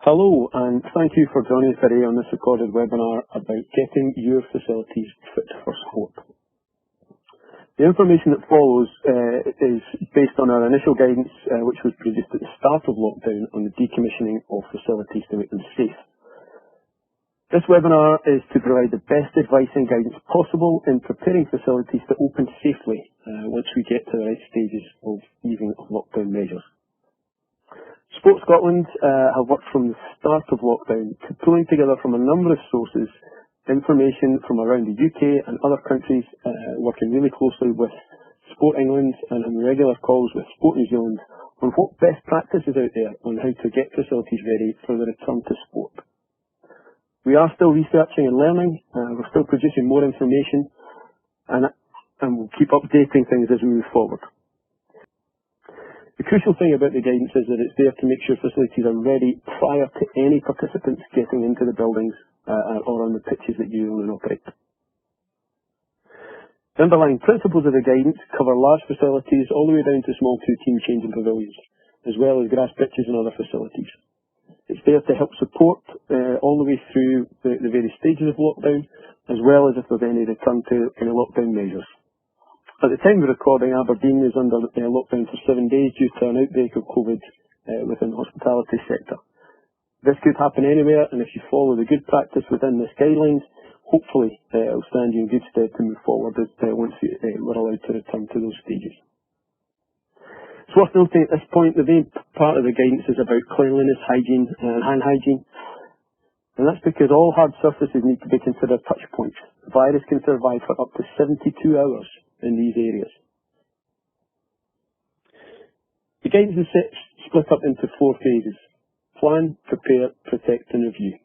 Hello, and thank you for joining us today on this recorded webinar about getting your facilities fit for sport. The information that follows is based on our initial guidance, which was produced at the start of lockdown on the decommissioning of facilities to make them safe. This webinar is to provide the best advice and guidance possible in preparing facilities to open safely once we get to the right stages of easing of lockdown measures. Sport Scotland have worked from the start of lockdown to pulling together from a number of sources information from around the UK and other countries, working really closely with Sport England and in regular calls with Sport New Zealand on what best practice is out there on how to get facilities ready for the return to sport. We are still researching and learning, we're still producing more information and we'll keep updating things as we move forward. The crucial thing about the guidance is that it's there to make sure facilities are ready prior to any participants getting into the buildings or on the pitches that you own and operate. The underlying principles of the guidance cover large facilities all the way down to small two-team changing pavilions, as well as grass pitches and other facilities. It's there to help support all the way through the various stages of lockdown, as well as if there's any return to any lockdown measures. At the time of recording, Aberdeen is under lockdown for 7 days due to an outbreak of COVID within the hospitality sector. This could happen anywhere, and if you follow the good practice within this guidelines, hopefully it will stand you in good stead to move forward once we're allowed to return to those stages. It's worth noting at this point the main part of the guidance is about cleanliness, hygiene and hand hygiene. And that's because all hard surfaces need to be considered touch points. The virus can survive for up to 72 hours in these areas. The guidance is split up into 4 phases: plan, prepare, protect and review.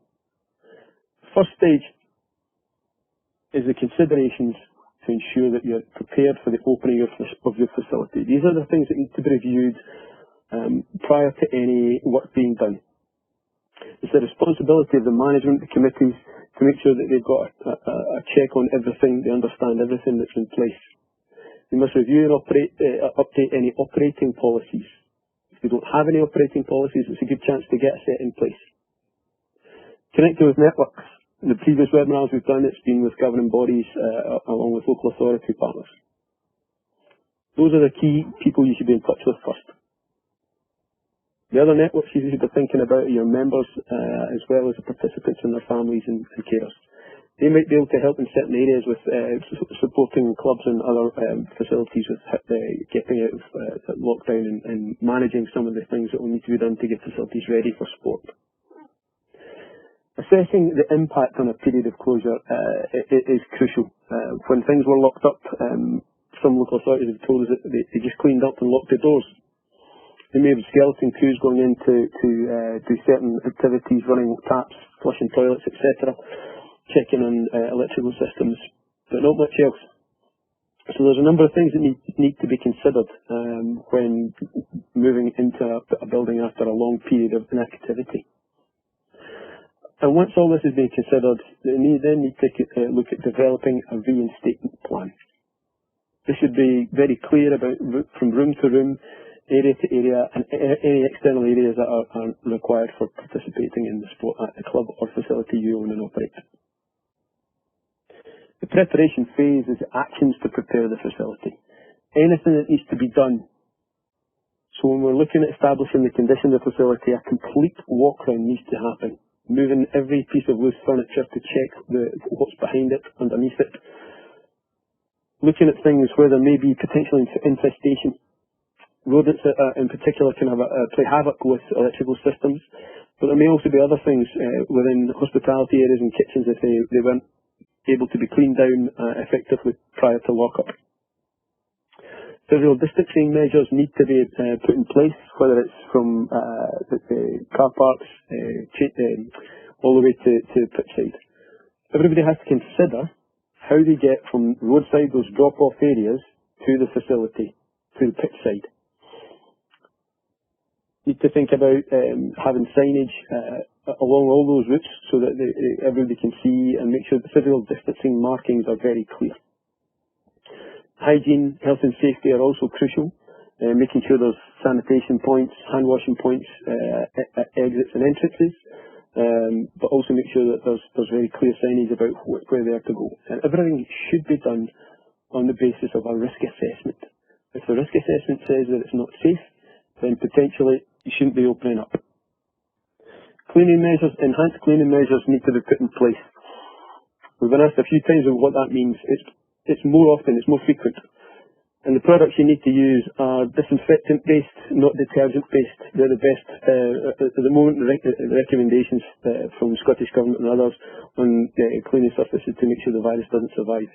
First stage is the considerations to ensure that you're prepared for the opening of your facility. These are the things that need to be reviewed prior to any work being done. It's the responsibility of the management, the committees, to make sure that they've got a check on everything, they understand everything that's in place. They must review and update any operating policies. If they don't have any operating policies, it's a good chance to get a set in place. Connecting with networks. In the previous webinars we've done, it's been with governing bodies along with local authority partners. Those are the key people you should be in touch with first. The other networks you should be thinking about are your members as well as the participants and their families and carers. They might be able to help in certain areas with supporting clubs and other facilities with getting out of lockdown and managing some of the things that will need to be done to get facilities ready for sport. Assessing the impact on a period of closure is crucial. When things were locked up, some local authorities have told us that they just cleaned up and locked the doors. They may have skeleton crews going in to do certain activities, running taps, flushing toilets, etc., checking on electrical systems, but not much else. So there's a number of things that need to be considered when moving into a building after a long period of inactivity. And once all this has been considered, they then need to look at developing a reinstatement plan. This should be very clear about from room to room, area to area, and any external areas that are required for participating in the sport at the club or facility you own and operate. The preparation phase is actions to prepare the facility. Anything that needs to be done. So when we're looking at establishing the condition of the facility, a complete walk-around needs to happen. Moving every piece of loose furniture to check what's behind it, underneath it. Looking at things where there may be potential infestation. Rodents in particular can play havoc with electrical systems, but there may also be other things within hospitality areas and kitchens if they weren't able to be cleaned down effectively prior to lock-up. Physical distancing measures need to be put in place, whether it's from the car parks all the way to pitchside. Everybody has to consider how they get from roadside, those drop-off areas, to the facility, to the pitchside. Need to think about having signage along all those routes so that everybody can see and make sure the physical distancing markings are very clear. Hygiene, health and safety are also crucial. making sure there's sanitation points, hand washing points at exits and entrances, but also make sure that there's very clear signage about where they are to go. And everything should be done on the basis of a risk assessment. If the risk assessment says that it's not safe, then potentially you shouldn't be opening up. Cleaning measures, enhanced cleaning measures need to be put in place. We've been asked a few times about what that means. It's more often, it's more frequent. And the products you need to use are disinfectant-based, not detergent-based. They're the best, at the moment, the recommendations from the Scottish Government and others on cleaning surfaces to make sure the virus doesn't survive.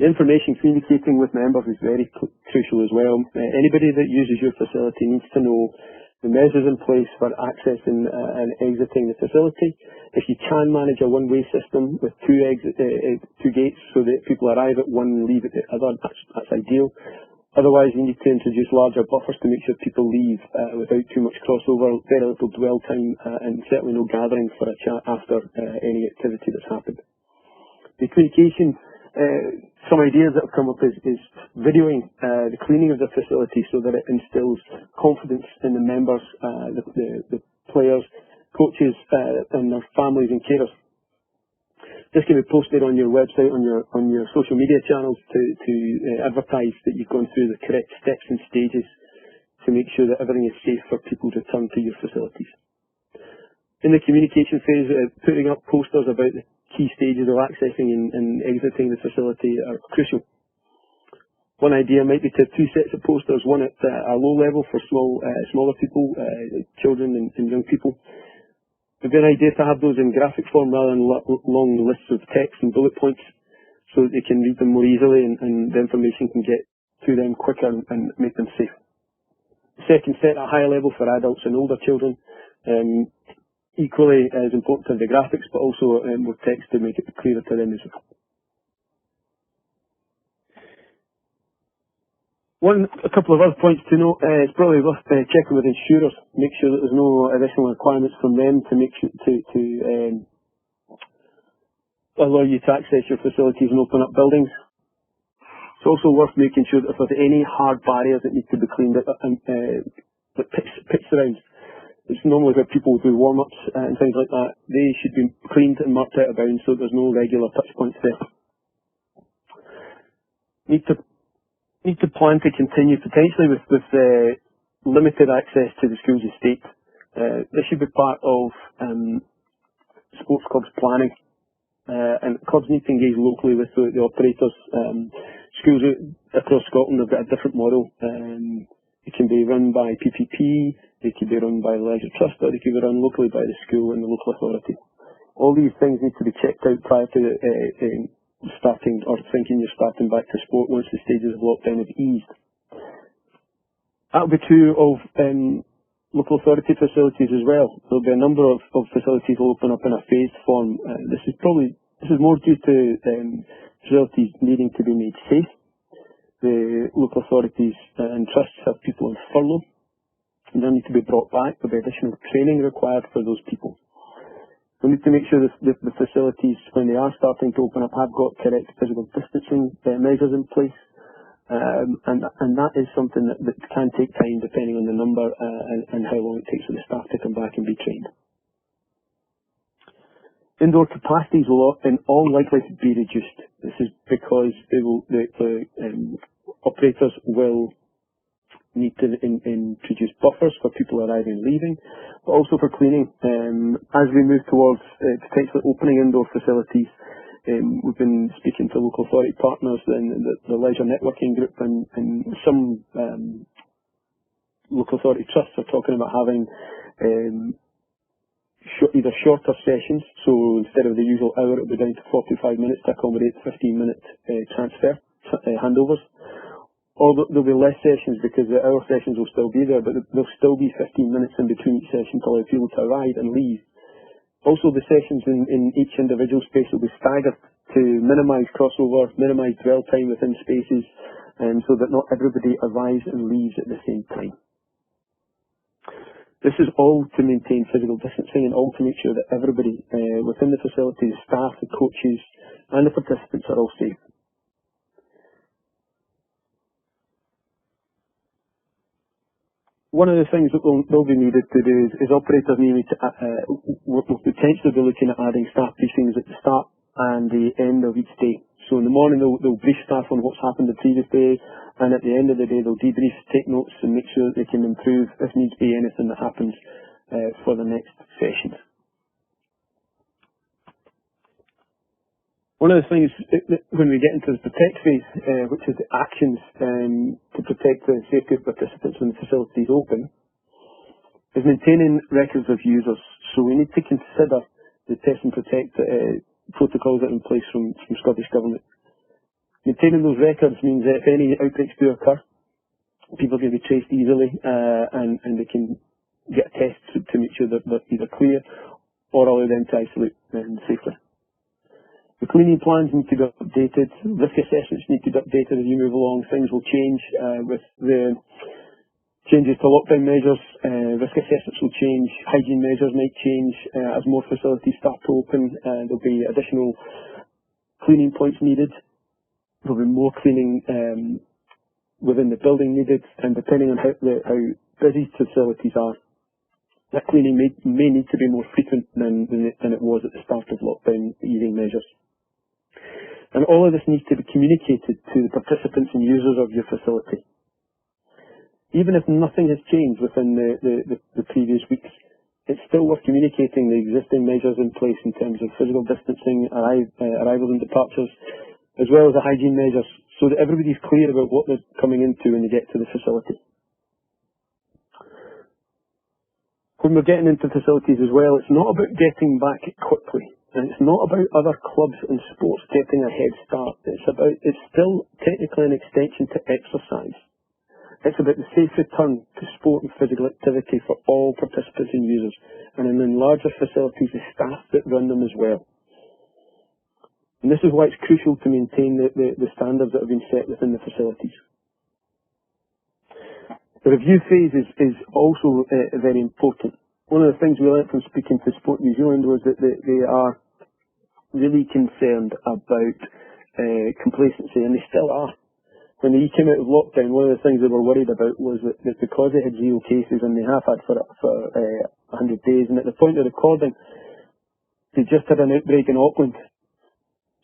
The information communicating with members is very crucial as well. Anybody that uses your facility needs to know the measures in place for accessing and exiting the facility. If you can manage a one-way system with two gates so that people arrive at one and leave at the other, that's ideal. Otherwise, you need to introduce larger buffers to make sure people leave without too much crossover, very little dwell time, and certainly no gathering for a chat after any activity that's happened. The communication, some ideas that have come up is videoing the cleaning of the facility so that it instills confidence in the members, the players, coaches, and their families and carers. This can be posted on your website, on your social media channels to advertise that you've gone through the correct steps and stages to make sure that everything is safe for people to return to your facilities. In the communication phase, putting up posters about the key stages of accessing and exiting the facility are crucial. One idea might be to have two sets of posters, one at a low level for smaller people, children and young people. It would be an idea to have those in graphic form rather than long lists of text and bullet points so that they can read them more easily and the information can get to them quicker and make them safe. The second set at a higher level for adults and older children. Equally as important to the graphics, but also with text to make it clearer to them as well. A couple of other points to note. It's probably worth checking with insurers. Make sure that there's no additional requirements from them to make sure to allow you to access your facilities and open up buildings. It's also worth making sure that if there's any hard barriers that need to be cleaned up, like pitch surrounds. It's normally where people do warm-ups and things like that. They should be cleaned and marked out of bounds so there's no regular touch points there. Need to plan to continue potentially with limited access to the school's estate. This should be part of sports clubs planning, and clubs need to engage locally with the operators. Schools across Scotland have got a different model. It can be run by PPP, it can be run by the Leisure Trust, or it can be run locally by the school and the local authority. All these things need to be checked out prior to starting or thinking you're starting back to sport once the stages of lockdown have eased. That will be true of local authority facilities as well. There will be a number of facilities will open up in a phased form. This is more due to facilities needing to be made safe. The local authorities and trusts have people on furlough, and they need to be brought back. There'll be additional training required for those people. We need to make sure that the facilities, when they are starting to open up, have got correct physical distancing measures in place, and that is something that can take time depending on the number and how long it takes for the staff to come back and be trained. Indoor capacities will in all likelihood be reduced. This is because the operators will need to introduce buffers for people arriving and leaving, but also for cleaning. As we move towards potentially opening indoor facilities, we've been speaking to local authority partners and the Leisure Networking Group, and some local authority trusts are talking about having either shorter sessions, so instead of the usual hour, it'll be down to 45 minutes to accommodate 15-minute transfer handovers. Or there'll be less sessions because the hour sessions will still be there, but there'll still be 15 minutes in between each session to allow people to arrive and leave. Also, the sessions in each individual space will be staggered to minimise crossover, minimise dwell time within spaces, so that not everybody arrives and leaves at the same time. This is all to maintain physical distancing and all to make sure that everybody within the facility, the staff, the coaches and the participants are all safe. One of the things that will be needed to do is operators need to will potentially be looking at adding staff briefings at the start and the end of each day. So in the morning they'll brief staff on what's happened the previous day, and at the end of the day they'll debrief, take notes, and make sure that they can improve if needs be anything that happens for the next sessions. One of the things when we get into the protect phase, which is the actions to protect the safety of participants when the facility is open, is maintaining records of users. So we need to consider the test and protect protocols that are in place from Scottish Government. Maintaining those records means that if any outbreaks do occur, people can be traced easily and they can get a test to make sure that they're either clear or allow them to isolate safely. The cleaning plans need to be updated, risk assessments need to be updated as you move along. Things will change with the changes to lockdown measures, risk assessments will change, hygiene measures might change as more facilities start to open. There'll be additional cleaning points needed, there'll be more cleaning within the building needed, and depending on how busy facilities are, that cleaning may need to be more frequent than it was at the start of lockdown easing measures. And all of this needs to be communicated to the participants and users of your facility. Even if nothing has changed within the previous weeks, it's still worth communicating the existing measures in place in terms of physical distancing, arrivals and departures, as well as the hygiene measures, so that everybody's clear about what they're coming into when they get to the facility. When we're getting into facilities as well, it's not about getting back quickly. And it's not about other clubs and sports getting a head start. It's still technically an extension to exercise. It's about the safe return to sport and physical activity for all participants and users, and in larger facilities, the staff that run them as well. And this is why it's crucial to maintain the standards that have been set within the facilities. The review phase is also very important. One of the things we learned from speaking to Sport New Zealand was that they are really concerned about complacency, and they still are. When they came out of lockdown, one of the things they were worried about was that because they had 0 cases, and they have had for 100 days, and at the point of recording, they just had an outbreak in Auckland.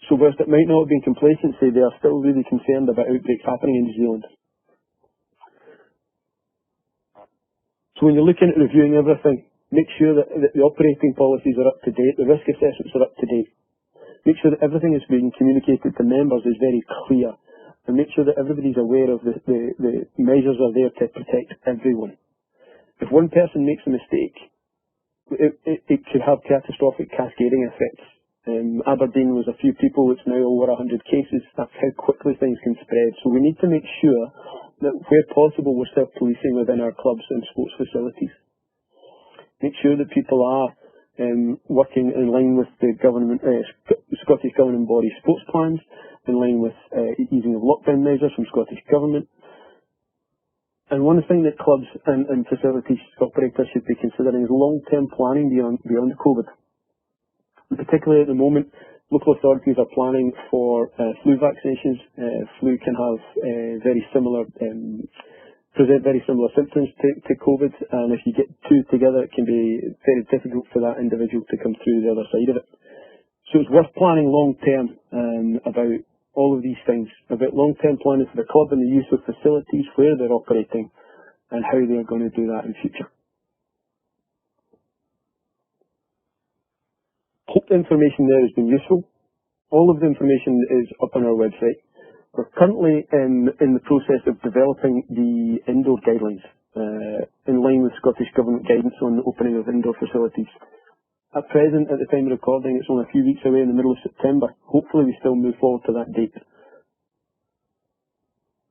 So whilst it might not have been complacency, they are still really concerned about outbreaks happening in New Zealand. So when you're looking at reviewing everything, make sure that the operating policies are up to date, the risk assessments are up to date. Make sure that everything that's being communicated to members is very clear, and make sure that everybody's aware of the measures are there to protect everyone. If one person makes a mistake, it could have catastrophic cascading effects. Aberdeen was a few people, it's now over 100 cases. That's how quickly things can spread. So we need to make sure that where possible we're self-policing within our clubs and sports facilities. Make sure that people are working in line with the government, Scottish Governing Body sports plans, in line with easing of lockdown measures from Scottish Government. And one thing that clubs and facilities operators should be considering is long-term planning beyond COVID. And particularly at the moment, local authorities are planning for flu vaccinations. Flu can have present very similar symptoms to COVID, and if you get two together, it can be very difficult for that individual to come through the other side of it. So it's worth planning long-term about all of these things, about long-term planning for the club and the use of facilities, where they're operating, and how they're going to do that in future. Hope the information there has been useful. All of the information is up on our website. We're currently in the process of developing the indoor guidelines in line with Scottish Government guidance on the opening of indoor facilities. At present, at the time of recording, it's only a few weeks away in the middle of September. Hopefully we still move forward to that date.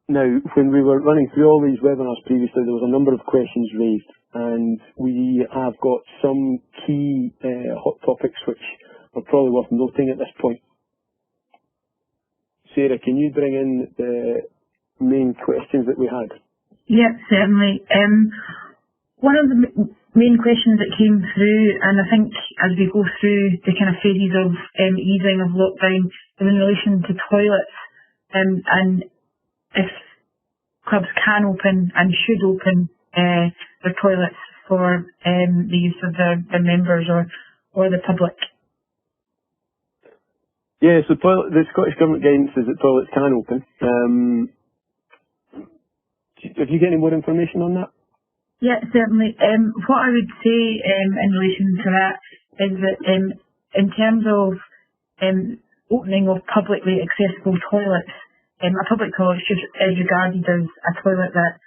Now, when we were running through all these webinars previously, there was a number of questions raised, and we have got some key hot topics which are probably worth noting at this point. Sarah, can you bring in the main questions that we had? Yeah, certainly. One of the main questions that came through, and I think as we go through the kind of phases of easing of lockdown, is in relation to toilets, and if clubs can open and should open their toilets for the use of their members or the public. Yeah, so the Scottish Government guidance is that toilets can open. Have you got any more information on that? Yeah, certainly. What I would say in relation to that is that in terms of opening of publicly accessible toilets, a public toilet is regarded as a toilet that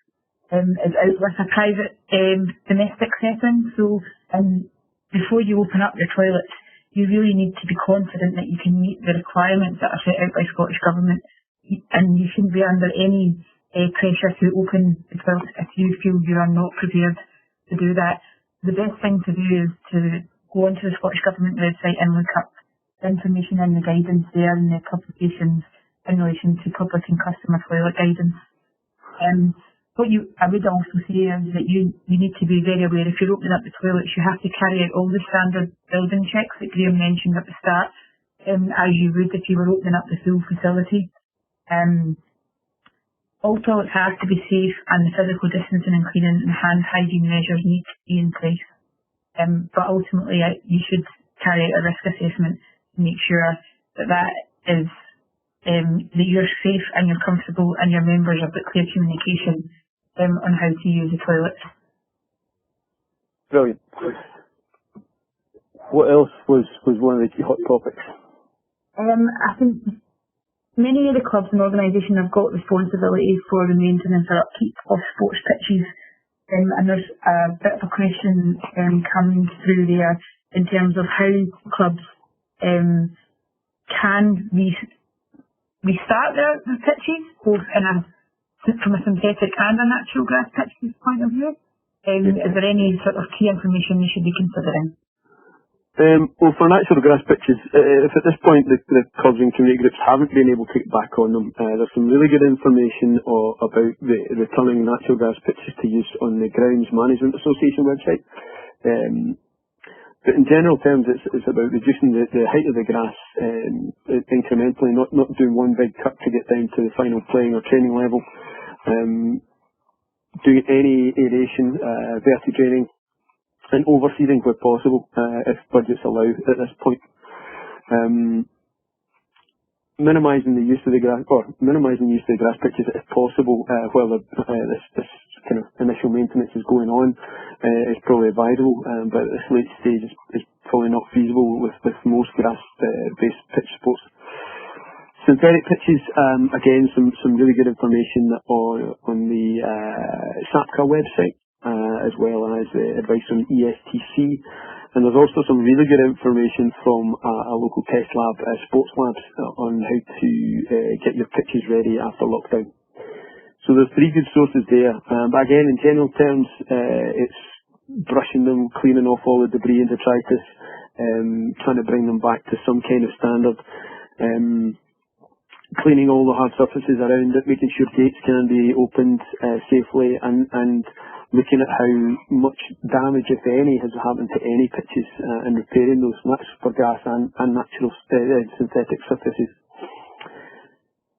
is out with a private domestic setting. So before you open up your toilets, you really need to be confident that you can meet the requirements that are set out by Scottish Government, and you shouldn't be under any pressure to open the toilet if you feel you are not prepared to do that. The best thing to do is to go onto the Scottish Government website and look up the information and the guidance there and the publications in relation to public and customer toilet guidance. I would also say is that you need to be very aware if you're opening up the toilets, you have to carry out all the standard building checks that Graham mentioned at the start, as you would if you were opening up the full facility. All toilets have to be safe, and the physical distancing and cleaning and hand hygiene measures need to be in place. But ultimately, you should carry out a risk assessment to make sure that is that you're safe and you're comfortable and your members have got clear communication on how to use the toilets. Brilliant. What else was one of the key hot topics? I think many of the clubs and organisations have got responsibility for the maintenance or upkeep of sports pitches, and there's a bit of a question coming through there in terms of how clubs can restart their pitches, both from a synthetic and a natural grass pitches point of view. Is there any sort of key information you should be considering? Well, for natural grass pitches, if at this point the clubs and community groups haven't been able to get back on them, there's some really good information about the returning natural grass pitches to use on the Grounds Management Association website. But in general terms, it's about reducing the height of the grass incrementally, not doing one big cut to get down to the final playing or training level. Doing any aeration, vertidraining, and overseeding where possible, if budgets allow at this point. Minimising the use of the grass pitches if possible while this kind of initial maintenance is going on is probably advisable, but at this late stage is probably not feasible with most grass-based pitch sports. Synthetic pitches, again, some really good information on the SAPCA website, as well as advice on ESTC. And there's also some really good information from a local test lab, Sports Labs, on how to get your pitches ready after lockdown. So there's 3 good sources there. But again, in general terms, it's brushing them, cleaning off all the debris and detritus, trying to bring them back to some kind of standard. Cleaning all the hard surfaces around it, making sure gates can be opened safely, and looking at how much damage, if any, has happened to any pitches and repairing those, and that's for grass and natural synthetic surfaces.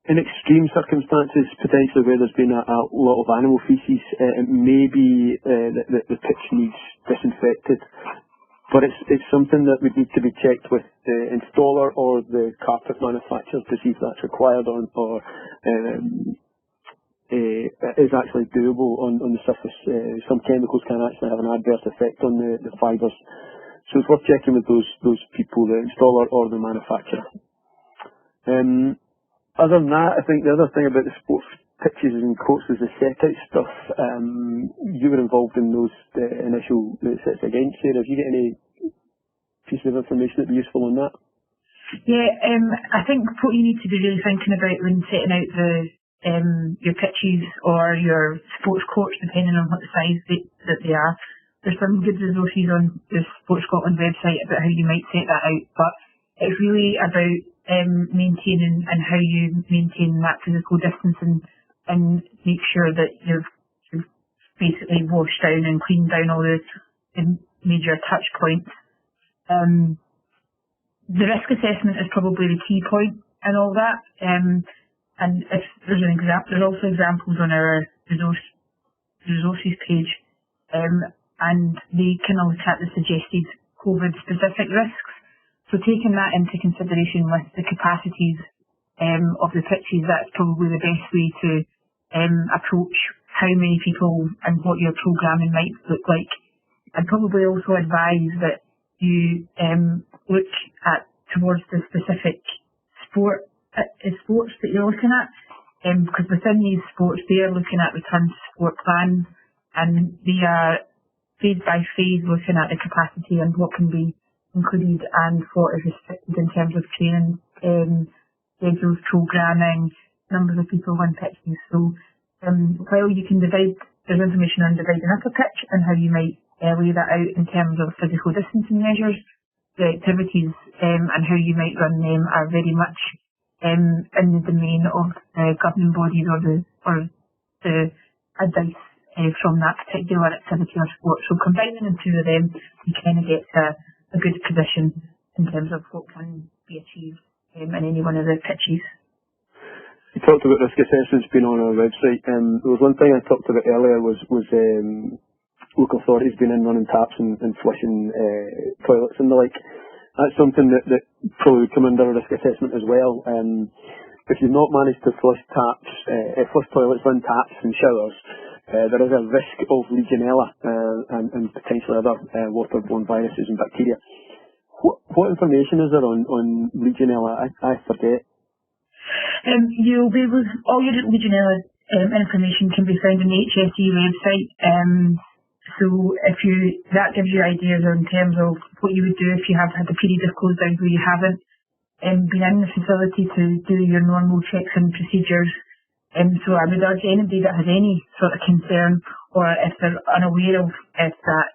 In extreme circumstances, potentially where there's been a lot of animal feces, it may be that the pitch needs disinfected. But it's something that would need to be checked with the installer or the carpet manufacturer to see if that's required or is actually doable on the surface. Some chemicals can actually have an adverse effect on the fibres. So it's worth checking with those people, the installer or the manufacturer. Other than that, I think the other thing about the sports pitches and courts is the set-out stuff. You were involved in those initial sets against here. Have you got any piece of information that would be useful on that? Yeah, I think what you need to be really thinking about when setting out your pitches or your sports courts, depending on what the size that they are. There's some good resources on the Sports Scotland website about how you might set that out, but it's really about maintaining and how you maintain that physical distancing and make sure that you've basically washed down and cleaned down all the major touch points. The risk assessment is probably the key point in all that. And if there's there's also examples on our resources page and they can look at the suggested COVID-specific risks. So taking that into consideration with the capacities of the pitches, that's probably the best way to approach how many people and what your programming might look like. I'd probably also advise that you look at towards the specific sports that you're looking at, because within these sports they are looking at return to sport plans, and they are phase by phase looking at the capacity and what can be included and what is restricted in terms of training schedules, programming, numbers of people on pitches. So while you can there's information on dividing up a pitch and how you might lay that out in terms of physical distancing measures, the activities and how you might run them are very much in the domain of governing bodies or the advice from that particular activity or sport. So combining the two of them, you kind of get a good position in terms of what can be achieved in any one of the pitches. You talked about risk assessments being on our website. There was one thing I talked about earlier was local authorities being in running taps and flushing toilets and the like. That's something that probably would come under a risk assessment as well. If you've not managed to flush toilets, run taps and showers, there is a risk of Legionella and potentially other waterborne viruses and bacteria. What information is there on Legionella? I forget. You'll be able, all your Legionella information can be found on the HSE website. So that gives you ideas in terms of what you would do if you have had a period of close down where you haven't been in the facility to do your normal checks and procedures. So I would urge anybody that has any sort of concern, or if they're unaware of if that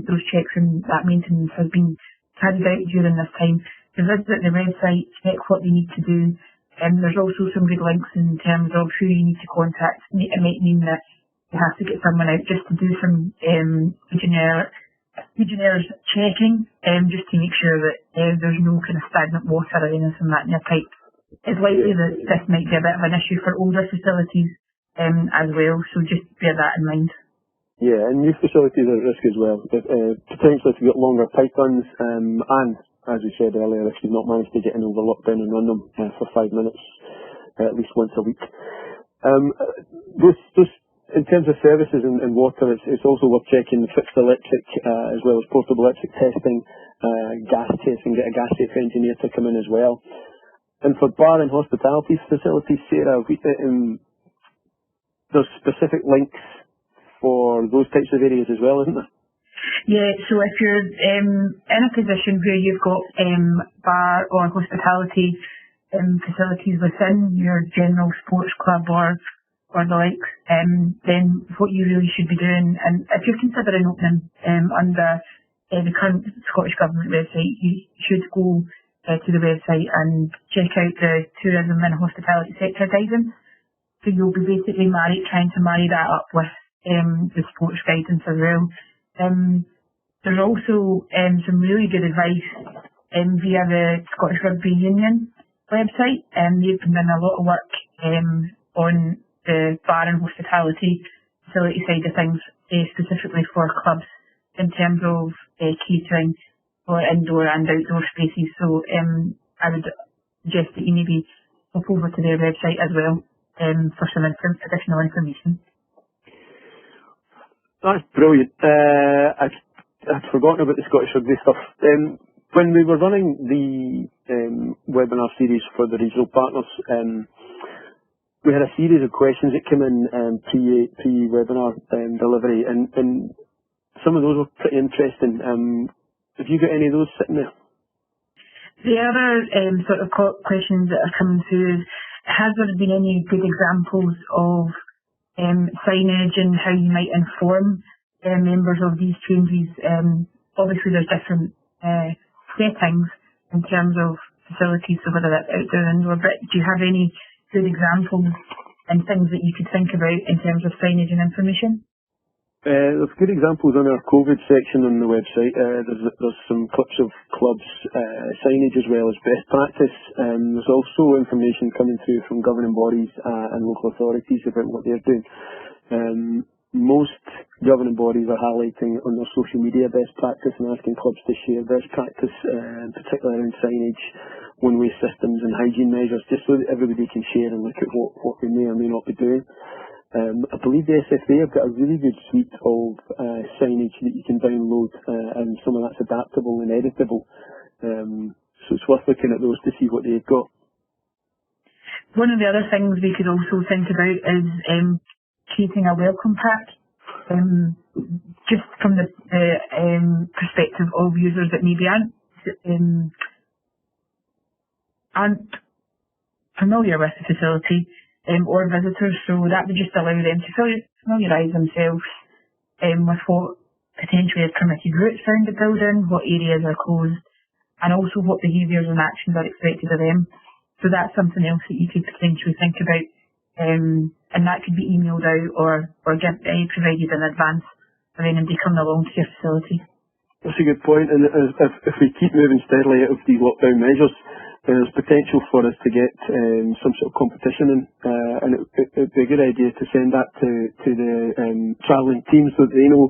those checks and that maintenance has been carried out during this time, to visit the website, check what they need to do. There's also some good links in terms of who you need to contact. It might mean that you have to get someone out just to do some Legionnaires checking, just to make sure that there's no kind of stagnant water or anything like that in your pipe. It's likely that this might be a bit of an issue for older facilities as well, so just bear that in mind. Yeah, and new facilities are at risk as well. Potentially if you've got longer pipe runs, and as we said earlier, if you've not managed to get in over lockdown and run them for 5 minutes at least once a week. Those in terms of services and water, it's also worth checking fixed electric as well as portable electric testing, gas testing, get a gas safe engineer to come in as well. And for bar and hospitality facilities, Sarah, there's specific links for those types of areas as well, isn't there? Yeah, so if you're in a position where you've got bar or hospitality facilities within your general sports club or the likes, then what you really should be doing, and if you're considering opening under the current Scottish Government website, you should go to the website and check out the tourism and hospitality sector guidance. So you'll be basically trying to marry that up with the sports guidance as well. There's also some really good advice via the Scottish Rugby Union website. They've been doing a lot of work on the bar and hospitality facility side of things, specifically for clubs in terms of catering for indoor and outdoor spaces. So I would suggest that you maybe hop over to their website as well for some additional information. That's brilliant. I'd forgotten about the Scottish Rugby stuff. When we were running the webinar series for the regional partners, we had a series of questions that came in pre-webinar delivery, and some of those were pretty interesting. Have you got any of those sitting there? The other sort of questions that are coming through is, has there been any good examples of signage and how you might inform members of these changes? Obviously there's different settings in terms of facilities, so whether that's outdoor or indoor, but do you have any good examples and things that you could think about in terms of signage and information? There's good examples on our COVID section on the website. There's some clips of clubs signage as well as best practice. There's also information coming through from governing bodies and local authorities about what they're doing. most governing bodies are highlighting on their social media best practice and asking clubs to share best practice, particularly around signage, one-way systems and hygiene measures, just so that everybody can share and look at what we may or may not be doing. I believe the SFA have got a really good suite of signage that you can download, and some of that's adaptable and editable. So it's worth looking at those to see what they've got. One of the other things we could also think about is creating a welcome pack, just from the perspective of users that maybe aren't familiar with the facility, or visitors, so that would just allow them to familiarise themselves with what potentially is permitted routes around the building, what areas are closed, and also what behaviours and actions are expected of them. So that's something else that you could potentially think about, and that could be emailed out or provided in advance of anybody coming along to your facility. That's a good point, and if we keep moving steadily out of these lockdown measures, there's potential for us to get some sort of competition in, and it'd be a good idea to send that to the travelling teams so that they know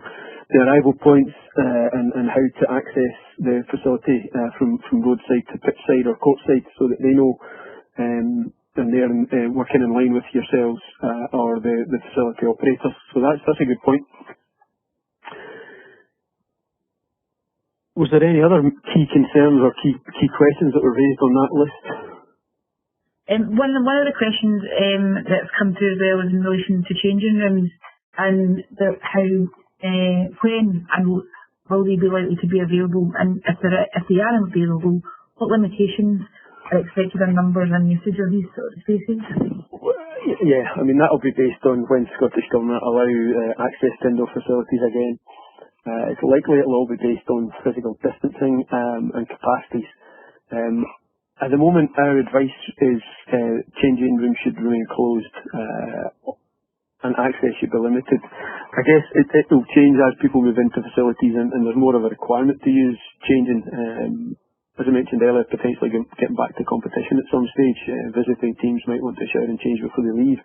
the arrival points and how to access the facility from roadside to pitchside or courtside, so that they know and they're working in line with yourselves or the facility operators. So that's a good point. Was there any other key concerns or key questions that were raised on that list? One of the questions that's come through as well is in relation to changing rooms and when and will they be likely to be available, and if they are available, what limitations are expected on numbers and usage of these sort of spaces? Yeah, I mean that'll be based on when Scottish Government allow access to indoor facilities again. It's likely it'll all be based on physical distancing and capacities. At the moment, our advice is changing rooms should remain closed and access should be limited. I guess it will change as people move into facilities and there's more of a requirement to use changing. As I mentioned earlier, potentially getting back to competition at some stage. Visiting teams might want to shower and change before they leave.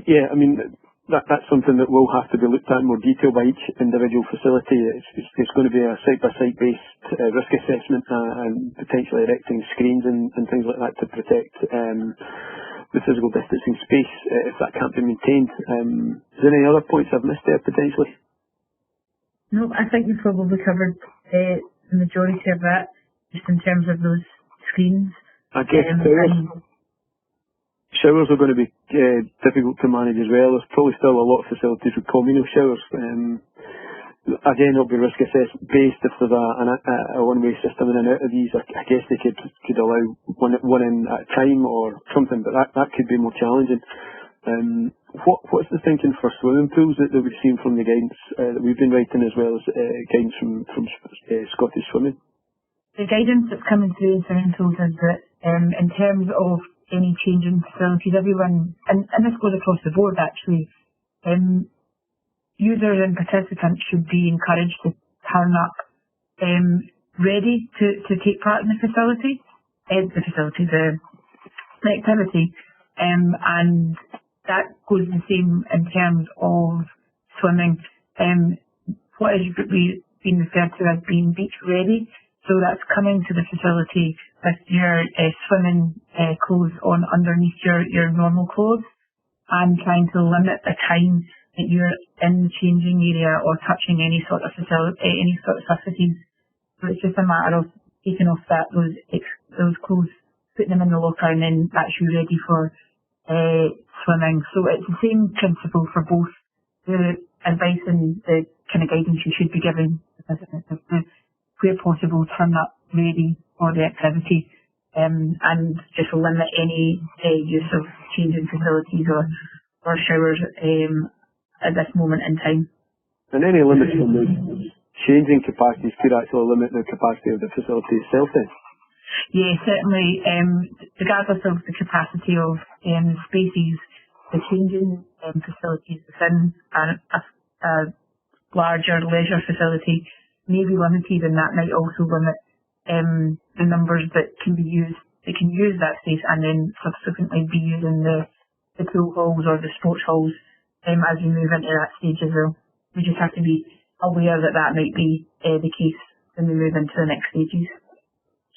Yeah, I mean, that's something that will have to be looked at in more detail by each individual facility. It's going to be a site-by-site based risk assessment and potentially erecting screens and things like that to protect the physical distancing space if that can't be maintained. Is there any other points I've missed there potentially? No, I think you've probably covered the majority of that, just in terms of those screens. I guess showers are going to be difficult to manage as well. There's probably still a lot of facilities with communal showers. Again, it'll be risk assessment based. If there's a one-way system in and out of these, I guess they could allow one in at a time or something, but that could be more challenging. What's the thinking for swimming pools that we've seen from the guidance that we've been writing, as well as guidance from Scottish Swimming? The guidance that's coming through in swimming pools is that in terms of any change in facilities, everyone, and this goes across the board actually, users and participants should be encouraged to turn up ready to take part in the activity, and that goes the same in terms of swimming. What is being referred to as being beach ready. So that's coming to the facility with your swimming clothes on underneath your normal clothes, and trying to limit the time that you're in the changing area or touching any sort of surfaces. So it's just a matter of taking off those clothes, putting them in the locker, and then that's you ready for swimming. So it's the same principle for both the advice and the kind of guidance you should be giving participants, where possible, turn up ready for the activity, and just limit any use of changing facilities or showers at this moment in time. And any limits on the changing capacities could actually limit the capacity of the facility itself then? Yeah, certainly. Regardless of the capacity of spaces, the changing facilities within a larger leisure facility may be limited, and that might also limit the numbers that can be used. They can use that space and then subsequently be using the the pool halls or the sports halls as we move into that stage as well. We just have to be aware that that might be the case when we move into the next stages.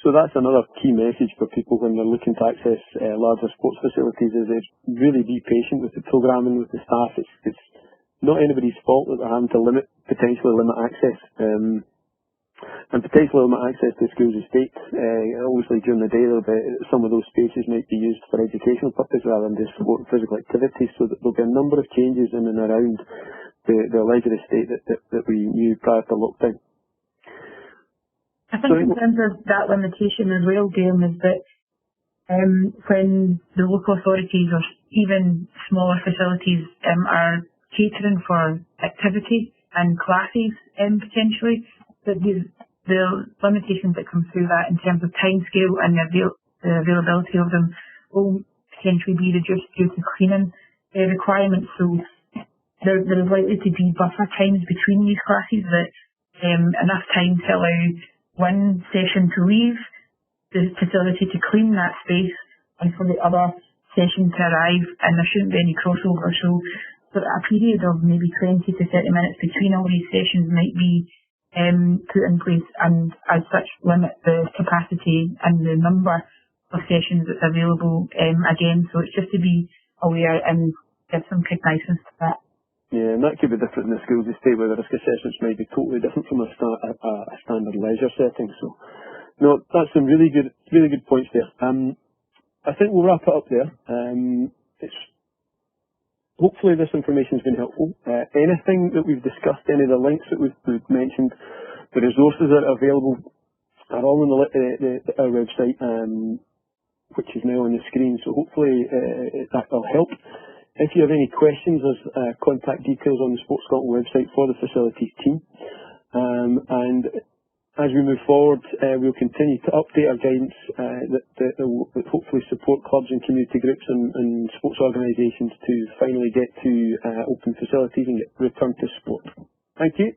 So that's another key message for people when they're looking to access larger sports facilities, is really be patient with the programming, with the staff. It's not anybody's fault that they're having to potentially limit access. And potentially limit access to schools' estates. Obviously during the day some of those spaces might be used for educational purposes rather than just sport and physical activity, so that there'll be a number of changes in and around the leisure estate that we knew prior to lockdown. I think in terms of that limitation as well, Graham, is that when the local authorities or even smaller facilities are catering for activity and classes potentially, that the limitations that come through that in terms of timescale and the availability of them will potentially be reduced due to cleaning requirements. So there is likely to be buffer times between these classes, that enough time to allow one session to leave the facility to clean that space and for the other session to arrive, and there shouldn't be any crossover. So a period of maybe 20 to 30 minutes between all these sessions might be put in place, and as such limit the capacity and the number of sessions that's available again. So it's just to be aware and give some cognizance to that. Yeah, and that could be different in the schools estate, where the risk assessments might be totally different from a standard leisure setting. So, no, that's some really good points there. I think we'll wrap it up there. Hopefully this information has been helpful. Anything that we've discussed, any of the links that we've mentioned, the resources that are available are all on our website, which is now on the screen. So hopefully that will help. If you have any questions, there's contact details on the Sports Scotland website for the facilities team. And as we move forward, we'll continue to update our guidance that will hopefully support clubs and community groups and sports organisations to finally get to open facilities and get return to sport. Thank you.